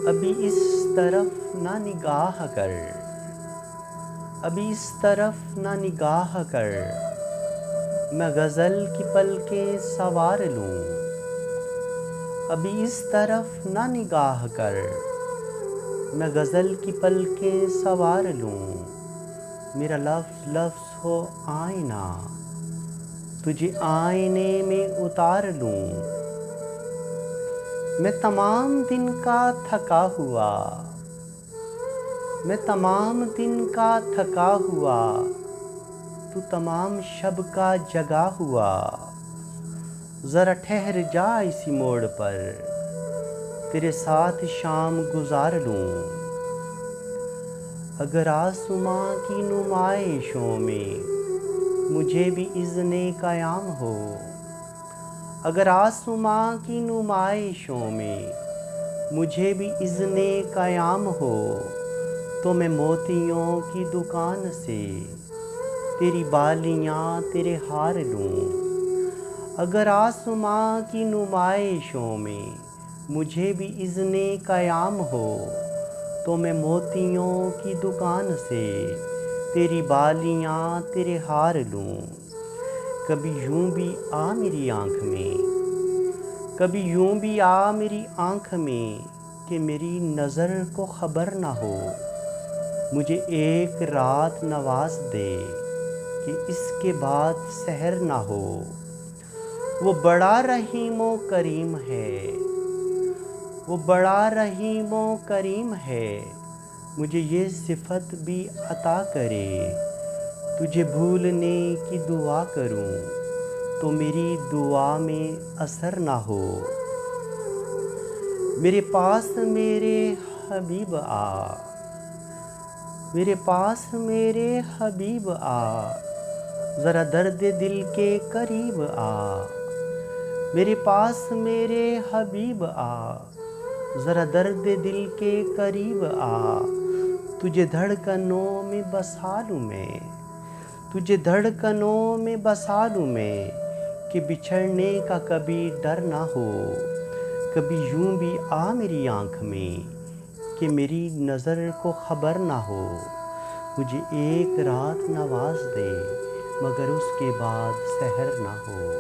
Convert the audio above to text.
ابھی اس طرف نہ نگاہ کر، ابھی اس طرف نہ نگاہ کر، میں غزل کی پلکیں سوار لوں۔ ابھی اس طرف نہ نگاہ کر، میں غزل کی پلکیں سوار لوں۔ میرا لفظ لفظ ہو آئینہ، تجھے آئینے میں اتار لوں۔ میں تمام دن کا تھکا ہوا، میں تمام دن کا تھکا ہوا، تو تمام شب کا جگا ہوا۔ ذرا ٹھہر جا اسی موڑ پر، تیرے ساتھ شام گزار لوں۔ اگر آسماں کی نمائشوں میں مجھے بھی اذن قیام ہو، اگر آسماں کی نمائشوں میں مجھے بھی اذن قیام ہو، تو میں موتیوں کی دکان سے تیری بالیاں تیرے ہار لوں۔ اگر آسماں کی نمائشوں میں مجھے بھی اذن قیام ہو، تو میں موتیوں کی دکان سے تیری بالیاں تیرے ہار لوں۔ کبھی یوں بھی آ میری آنکھ میں، کبھی یوں بھی آ میری آنکھ میں، کہ میری نظر کو خبر نہ ہو۔ مجھے ایک رات نواز دے کہ اس کے بعد سحر نہ ہو۔ وہ بڑا رحیم و کریم ہے، وہ بڑا رحیم و کریم ہے، مجھے یہ صفت بھی عطا کرے۔ تجھے بھولنے کی دعا کروں تو میری دعا میں اثر نہ ہو۔ میرے پاس میرے حبیب آ، میرے پاس میرے حبیب آ، ذرا درد دل کے قریب آ۔ میرے پاس میرے حبیب آ، ذرا درد دل کے قریب آ۔ تجھے دھڑکنوں میں بسا لوں میں، تجھے دھڑکنوں میں بسا لوں میں، کہ بچھڑنے کا کبھی ڈر نہ ہو۔ کبھی یوں بھی آ میری آنکھ میں، کہ میری نظر کو خبر نہ ہو۔ مجھے ایک رات نواز دے، مگر اس کے بعد سحر نہ ہو۔